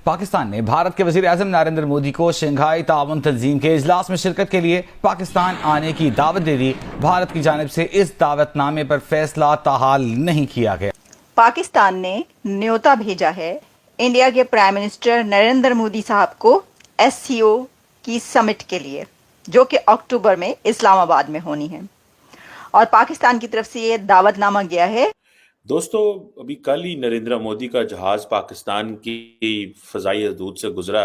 पाकिस्तान ने भारत के वज़ीर-ए-आज़म नरेंद्र मोदी को शंघाई ताउन तंजीम के इजलास में शिरकत के लिए पाकिस्तान आने की दावत दे दी। भारत की जानिब से इस दावतनामे पर फैसला ताहाल नहीं किया गया। पाकिस्तान ने न्योता भेजा है इंडिया के प्राइम मिनिस्टर नरेंद्र मोदी साहब को एससीओ की समिट के लिए, जो कि अक्टूबर में इस्लामाबाद में होनी है, और पाकिस्तान की तरफ से ये दावतनामा गया है। दोस्तों, अभी कल ही नरेंद्र मोदी का जहाज पाकिस्तान की फ़ज़ाई हदूद से गुजरा।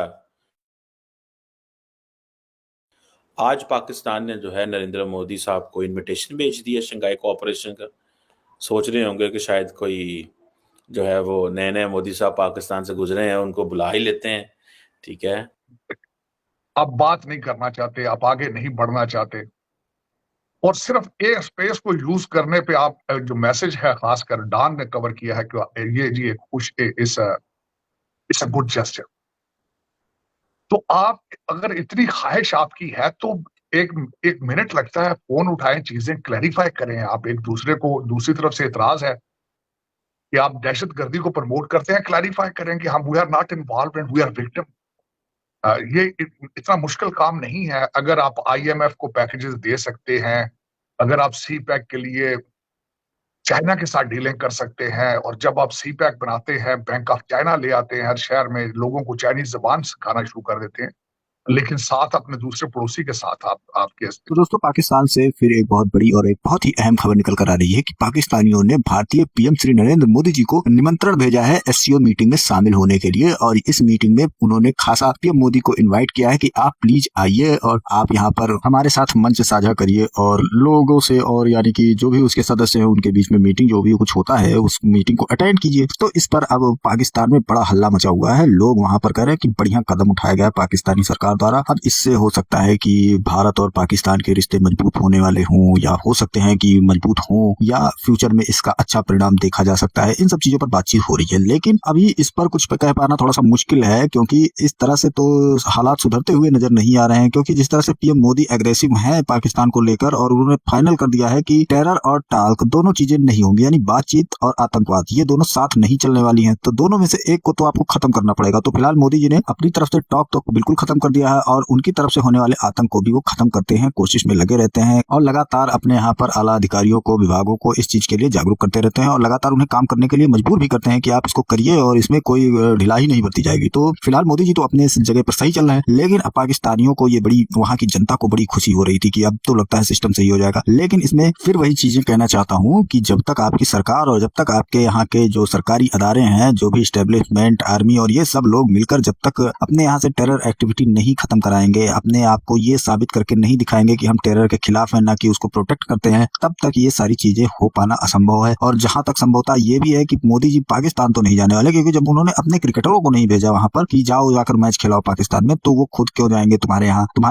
आज पाकिस्तान ने जो है नरेंद्र मोदी साहब को इनविटेशन भेज दिया शंघाई कोऑपरेशन का। सोच रहे होंगे कि शायद कोई जो है वो नए मोदी साहब पाकिस्तान से गुजरे हैं, उनको बुला ही लेते हैं। ठीक है, आप बात नहीं करना चाहते, आप आगे नहीं बढ़ना चाहते, और सिर्फ ए स्पेस को यूज करने पे आप जो मैसेज है, खासकर डॉन ने कवर किया है कि ये जी इस गुड जेस्चर। तो आप अगर इतनी ख्वाहिश आपकी है तो एक एक मिनट लगता है, फोन उठाएं, चीजें क्लैरिफाई करें। आप एक दूसरे को, दूसरी तरफ से इतराज है कि आप दहशतगर्दी को प्रमोट करते हैं, क्लैरिफाई करें कि हम we are not involve and we are victim. ये इतना मुश्किल काम नहीं है। अगर आप आईएमएफ को पैकेजेस दे सकते हैं, अगर आप सी पैक के लिए चाइना के साथ डीलिंग कर सकते हैं, और जब आप सी पैक बनाते हैं, बैंक ऑफ चाइना ले आते हैं, हर शहर में लोगों को चाइनीज जबान सिखाना शुरू कर देते हैं, लेकिन साथ अपने दूसरे पड़ोसी के साथ आपके तो दोस्तों, पाकिस्तान से फिर एक बहुत बड़ी और एक बहुत ही अहम खबर निकल कर आ रही है कि पाकिस्तानियों ने भारतीय पीएम श्री नरेंद्र मोदी जी को निमंत्रण भेजा है एससीओ मीटिंग में शामिल होने के लिए। और इस मीटिंग में उन्होंने खासा पीएम मोदी को इनवाइट किया है कि आप प्लीज आइए और आप यहाँ पर हमारे साथ मंच साझा करिए और लोगों से, और यानी कि जो भी उसके सदस्य हैं उनके बीच में मीटिंग जो भी कुछ होता है उस मीटिंग को अटेंड कीजिए। तो इस पर अब पाकिस्तान में बड़ा हल्ला मचा हुआ है। लोग वहां पर कह रहे हैं कि बढ़िया कदम उठाया गया पाकिस्तानी सरकार द्वारा। अब इससे हो सकता है कि भारत और पाकिस्तान के रिश्ते मजबूत होने वाले हों, या हो सकते हैं कि मजबूत हों, या फ्यूचर में इसका अच्छा परिणाम देखा जा सकता है। इन सब चीजों पर बातचीत हो रही है, लेकिन अभी इस पर कुछ कह पाना थोड़ा सा मुश्किल है, क्योंकि इस तरह से तो हालात सुधरते हुए नजर नहीं आ रहे हैं। क्योंकि जिस तरह से पीएम मोदी एग्रेसिव है पाकिस्तान को लेकर, और उन्होंने फाइनल कर दिया है कि टेरर और टाल्क दोनों चीजें नहीं होंगी, यानी बातचीत और आतंकवाद ये दोनों साथ नहीं चलने वाली हैं। तो दोनों में से एक को तो आपको खत्म करना पड़ेगा। तो फिलहाल मोदी जी ने अपनी तरफ से टॉक तो बिल्कुल खत्म कर दिया है, और उनकी तरफ से होने वाले आतंक को भी वो खत्म करते हैं, कोशिश में लगे रहते हैं, और लगातार अपने यहाँ पर आला अधिकारियों को, विभागों को इस चीज के लिए जागरूक करते रहते हैं, और लगातार उन्हें काम करने के लिए मजबूर भी करते हैं कि आप इसको करिए और इसमें कोई ढिलाई नहीं बरती जाएगी। तो फिलहाल मोदी जी तो अपने इस जगह पर सही चल रहे हैं, लेकिन पाकिस्तानियों को ये बड़ी, वहां की जनता को बड़ी खुशी हो रही थी कि अब तो लगता है सिस्टम सही हो जाएगा। लेकिन इसमें फिर वही चीजें कहना चाहता हूँ कि जब तक आपकी सरकार और जब तक आपके यहाँ के जो सरकारी अदारे हैं, जो भी स्टेब्लिशमेंट, आर्मी और ये सब लोग मिलकर जब तक अपने यहाँ से टेरर एक्टिविटी नहीं खत्म कराएंगे, अपने आप को ये साबित करके नहीं दिखाएंगे कि हम टेरर के खिलाफ है, ना कि उसको प्रोटेक्ट करते हैं, तब तक ये सारी चीजें हो पाना असंभव है। और जहां तक संभवता ये भी है कि मोदी जी पाकिस्तान तो नहीं जाने वाले, क्योंकि जब उन्होंने अपने क्रिकेटरों को नहीं भेजा वहां पर कि जाओ जाकर मैच खिलाओ पाकिस्तान में, तो वो खुद क्यों जाएंगे तुम्हारे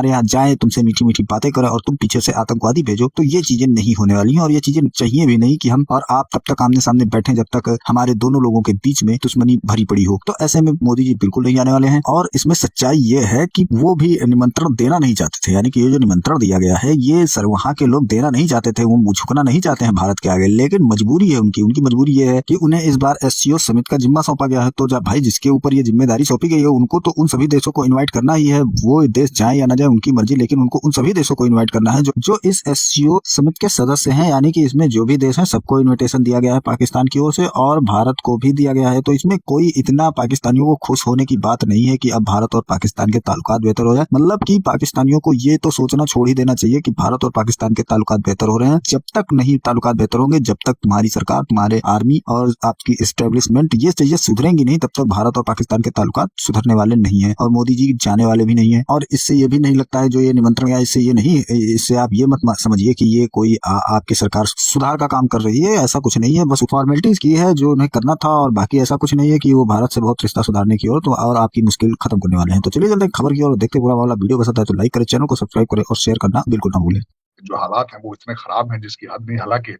यहाँ जाए, तुमसे मीठी मीठी बातें करें और तुम पीछे से आतंकवादी भेजो। तो ये चीजें नहीं होने वाली है, और ये चीजें चाहिए भी नहीं कि हम और आप तब तक आमने सामने बैठे जब तक हमारे दोनों लोगों के बीच में दुश्मनी भरी पड़ी हो। तो ऐसे में मोदी जी बिल्कुल नहीं आने वाले हैं। और इसमें सच्चाई ये है कि वो भी निमंत्रण देना नहीं चाहते थे, यानी कि ये जो निमंत्रण दिया गया है ये सर वहां के लोग देना नहीं चाहते थे, वो झुकना नहीं चाहते हैं भारत के आगे, लेकिन मजबूरी है उनकी मजबूरी ये है कि उन्हें इस बार एससीओ समिट का जिम्मा सौंपा गया है। तो जब भाई जिसके ऊपर ये जिम्मेदारी सौंपी गई है, उनको तो उन सभी देशों को इन्वाइट करना ही है। वो देश जाए या ना जाए उनकी मर्जी, लेकिन उनको उन सभी देशों को इन्वाइट करना है जो इस एससीओ समिट के सदस्य हैं। यानी कि इसमें जो भी देश है सबको इन्विटेशन दिया गया है पाकिस्तान की ओर से, और भारत को भी दिया गया है। तो इसमें कोई इतना पाकिस्तानियों को खुश होने की बात नहीं है कि अब भारत और पाकिस्तान के ताल्लुकात बेहतर हो जाए। मतलब कि पाकिस्तानियों को ये तो सोचना छोड़ ही देना चाहिए कि भारत और पाकिस्तान के ताल्लुकात बेहतर हो रहे हैं। जब तक नहीं ताल्लुकात बेहतर होंगे, जब तक तुम्हारी सरकार, तुम्हारे आर्मी और आपकी एस्टेब्लिशमेंट ये चीजें सुधरेंगी नहीं, तब तक भारत और पाकिस्तान के ताल्लुकात सुधरने वाले नहीं है, और मोदी जी जाने वाले भी नहीं है। और इससे ये भी नहीं लगता है जो ये निमंत्रण गया, इससे आप ये मत समझिए कि ये कोई आपकी सरकार सुधार का काम कर रही है। ऐसा कुछ नहीं है, बस फॉर्मेलिटीज की है जो उन्हें करना था, और बाकी ऐसा कुछ नहीं है कि वो भारत से बहुत रिश्ता सुधारने की ओर तो और आपकी मुश्किल खत्म करने वाले हैं। तो चलिए चलते हैं खबर की ओर, देखते पूरा वाला वीडियो पसंद आए तो लाइक करें, चैनल को सब्सक्राइब करें और शेयर करना बिल्कुल ना भूलें। जो हालात हैं वो इतने खराब हैं जिसकी हद नहीं। हालांकि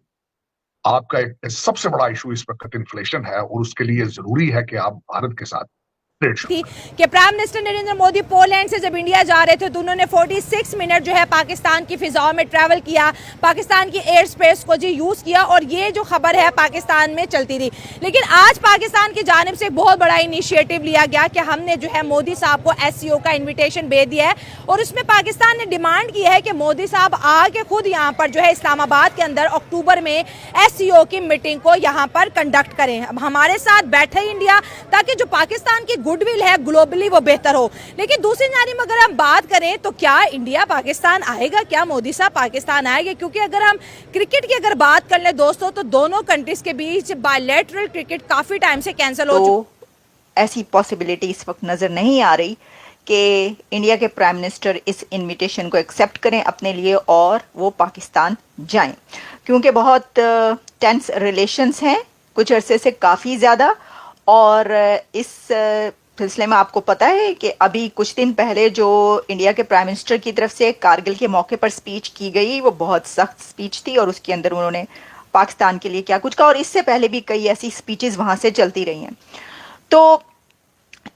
आपका एक सबसे बड़ा इशू इस वक्त इन्फ्लेशन है, और उसके लिए जरूरी है कि आप भारत के साथ ट्रेड शो। थी कि prime minister Narendra Modi Poland से जब इंडिया जा रहे थे तो उन्होंने 46 मिनट जो है पाकिस्तान की फिजाओं में ट्रैवल किया, पाकिस्तान की एयर स्पेस को जी यूज़ किया, और ये जो खबर है पाकिस्तान में चलती रही। लेकिन आज पाकिस्तान की जानिब से एक बहुत बड़ा इनिशिएटिव लिया गया कि हमने जो है मोदी साहब को SCO का इन्विटेशन भेज दिया है, और उसमें पाकिस्तान ने डिमांड की है कि मोदी साहब आके खुद यहाँ पर जो है इस्लामाबाद के अंदर अक्टूबर में SCO की मीटिंग को यहाँ पर कंडक्ट करें, हमारे साथ बैठे इंडिया, ताकि जो पाकिस्तान की गुडविल है ग्लोबली वो बेहतर हो। लेकिन दूसरी जानिब अगर हम बात करें तो क्या इंडिया पाकिस्तान आएगा, क्या मोदी साहब पाकिस्तान आएंगे? क्योंकि अगर हम क्रिकेट की अगर बात कर ले दोस्तों, तो दोनों कंट्रीज के बीच बायलैटरल क्रिकेट काफी टाइम से कैंसिल हो चुकी। ऐसी पॉसिबिलिटी इस वक्त नजर नहीं आ रही कि इंडिया के प्राइम मिनिस्टर इस इनविटेशन को एक्सेप्ट करें अपने लिए और वो पाकिस्तान जाएं, क्योंकि बहुत टेंस रिलेशंस हैं कुछ अरसे से काफ़ी ज़्यादा। और इस सिलसिले में आपको पता है कि अभी कुछ दिन पहले जो इंडिया के प्राइम मिनिस्टर की तरफ से कारगिल के मौके पर स्पीच की गई, वो बहुत सख्त स्पीच थी, और उसके अंदर उन्होंने पाकिस्तान के लिए क्या कुछ कहा, और इससे पहले भी कई ऐसी स्पीचेस वहाँ से चलती रही हैं। तो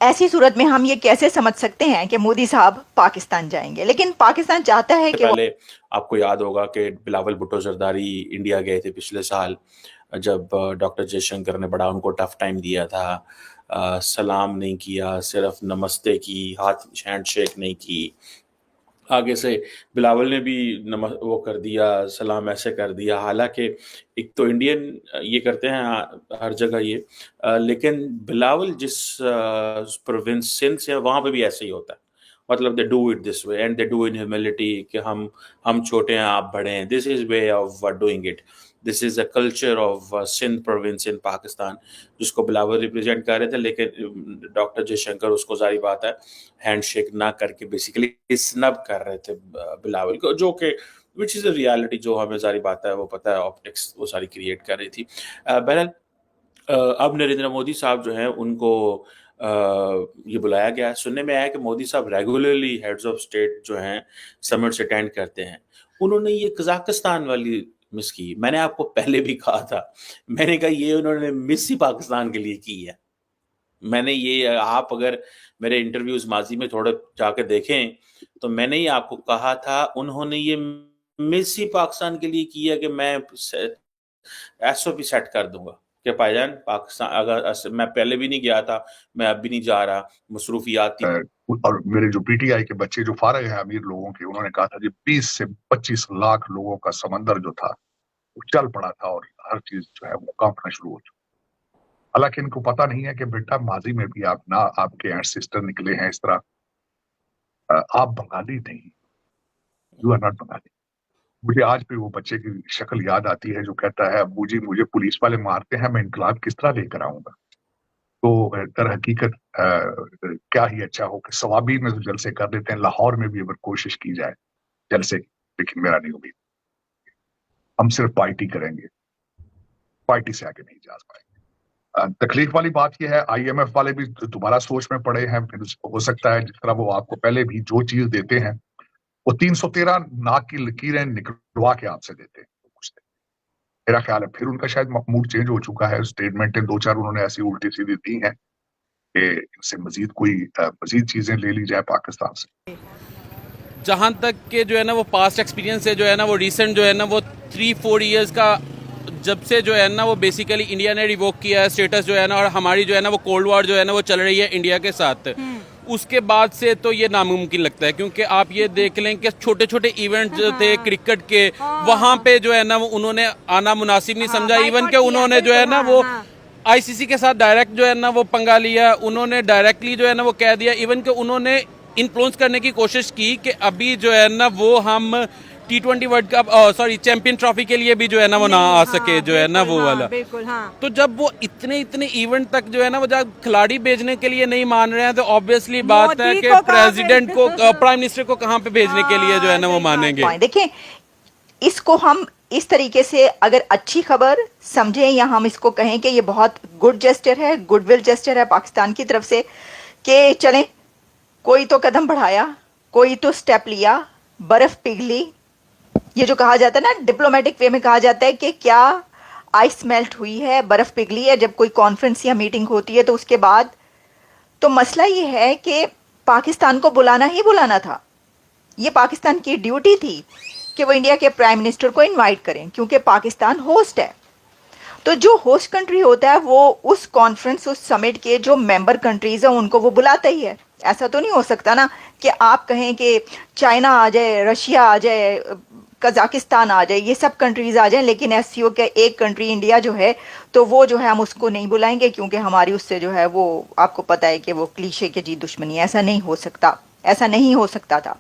ऐसी सूरत में हम ये कैसे समझ सकते हैं कि मोदी साहब पाकिस्तान जाएंगे? लेकिन पाकिस्तान चाहता है कि पहले आपको याद होगा कि बिलावल भुट्टो जरदारी इंडिया गए थे पिछले साल, जब डॉक्टर जयशंकर ने बड़ा उनको टफ टाइम दिया था, सलाम नहीं किया, सिर्फ नमस्ते की, हाथ हैंडशेक नहीं की। आगे से बिलावल ने भी वो कर दिया, सलाम ऐसे कर दिया। हालांकि एक तो इंडियन ये करते हैं हर जगह ये, लेकिन बिलावल जिस प्रोविंस सिंध से वहाँ पे भी ऐसे ही होता है। मतलब they do it this way and they do in humility कि हम छोटे हैं आप बड़े हैं। This is way of doing it. This is a culture of Sindh province in Pakistan, जिसको बिलावल रिप्रेजेंट कर रहे थे। लेकिन डॉक्टर जयशंकर उसको जारी बात है हैंडशेक ना करके बेसिकली स्नब कर रहे थे बिलावल को, जो कि विच इज़ अ रियलिटी, जो हमें जारी बात है वो पता है, ऑप्टिक्स वो सारी क्रिएट कर रही थी। बहरहाल अब नरेंद्र मोदी साहब जो हैं उनको ये बुलाया गया है। सुनने में आया कि मोदी साहब रेगुलरली हेड्स ऑफ स्टेट जो हैं समिट्स अटेंड करते हैं। उन्होंने ये कजाकिस्तान वाली मिस की। मैंने आपको पहले भी कहा था, मैंने कहा ये उन्होंने मिस ही पाकिस्तान के लिए की है। मैंने ये, आप अगर मेरे इंटरव्यूज माजी में थोड़े जाके देखें तो मैंने ही आपको कहा था उन्होंने ये मिस ही पाकिस्तान के लिए की है कि मैं SOP सेट कर दूंगा कि भाईजान पाकिस्तान, अगर मैं पहले भी नहीं गया था, मैं अब भी नहीं जा रहा, मसरूफियात थी। और मेरे जो PTI के बच्चे जो फारिग हैं अमीर लोगों के, उन्होंने कहा था कि 20 से 25 लाख लोगों का समंदर जो था वो चल पड़ा था और हर चीज जो है वो कांपना शुरू हो चुकी। हालांकि इनको पता नहीं है कि बेटा माजी में भी आप ना आपके एंसेस्टर निकले हैं इस तरह, आप बंगाली नहीं, यू आर नॉट बंगाली। मुझे आज भी वो बच्चे की शक्ल याद आती है जो कहता है अब्बू जी मुझे पुलिस वाले मारते हैं, मैं इनकलाब किस तरह लेकर आऊंगा। तो दर हकीकत क्या ही अच्छा हो कि सवाबी में तो जलसे कर लेते हैं, लाहौर में भी अगर कोशिश की जाए जलसे, लेकिन मेरा नहीं उम्मीद। हम सिर्फ पार्टी करेंगे, पार्टी से आगे नहीं जा पाएंगे। तकलीफ वाली बात यह है IMF वाले भी दोबारा सोच में पड़े हैं। फिर हो सकता है जिस तरह वो आपको पहले भी जो चीज देते हैं वो 313 नाक की लकीरें निकलवा के आपसे देते हैं। मेरा ख्याल है फिर उनका शायद मूड चेंज हो चुका है। स्टेटमेंटें 2-4 उन्होंने ऐसी उल्टी सीधी दी हैं कि इनसे मजीद चीजें ले ली जाए पाकिस्तान से। जहाँ तक के जो है ना वो पास्ट एक्सपीरियंस है, जो है ना वो रिसेंट जो है ना वो 3-4 इयर्स का, जब से जो है ना वो बेसिकली इंडिया ने रिवोक किया है स्टेटस जो है ना, और हमारी जो है ना वो कोल्ड वॉर जो है ना वो चल रही है इंडिया के साथ, उसके बाद से तो ये नामुमकिन लगता है। क्योंकि आप ये देख लें कि छोटे छोटे इवेंट जो थे क्रिकेट के, वहाँ पे जो है ना वो उन्होंने आना मुनासिब नहीं समझा। इवन के उन्होंने जो है ना वो ICC के साथ डायरेक्ट जो है ना वो पंगा लिया, उन्होंने डायरेक्टली जो है ना वो कह दिया। इवन के उन्होंने इन्फ्लुएंस करने की कोशिश की कि अभी जो है ना वो हम T20 world cup champion trophy के लिए भी जो है ना वो ना आ सके, जो है ना वो वाला। तो जब वो इतने इवेंट तक जो है ना वो जब खिलाड़ी भेजने के लिए नहीं मान रहे हैं, तो ऑब्वियसली बात है कि प्रेसिडेंट को, प्राइम मिनिस्टर को कहाँ पे भेजने के लिए जो है ना वो मानेंगे। देखिए, इसको हम इस तरीके से अगर अच्छी खबर समझें या हम इसको कहें कि ये बहुत गुड जेस्चर है, गुडविल जेस्चर है पाकिस्तान की तरफ से कि चलें, कोई तो कदम बढ़ाया, कोई तो स्टेप लिया, बर्फ पिघली। ये जो कहा जाता है ना, डिप्लोमेटिक वे में कहा जाता है कि क्या आइस मेल्ट हुई है, बर्फ पिघली है। जब कोई कॉन्फ्रेंस या मीटिंग होती है तो उसके बाद तो मसला ये है कि पाकिस्तान को बुलाना ही बुलाना था। ये पाकिस्तान की ड्यूटी थी कि वो इंडिया के प्राइम मिनिस्टर को इनवाइट करें, क्योंकि पाकिस्तान होस्ट है। तो जो होस्ट कंट्री होता है वो उस कॉन्फ्रेंस, उस समिट के जो मेंबर कंट्रीज हैं उनको वो बुलाता ही है। ऐसा तो नहीं हो सकता ना कि आप कहें कि चाइना आ जाए, रशिया आ जाए, कजाकिस्तान आ जाए, ये सब कंट्रीज आ जाएं, लेकिन एससीओ का एक कंट्री इंडिया जो है, तो वो जो है हम उसको नहीं बुलाएंगे क्योंकि हमारी उससे जो है वो आपको पता है कि वो क्लीशे के जी दुश्मनी है। ऐसा नहीं हो सकता, ऐसा नहीं हो सकता था।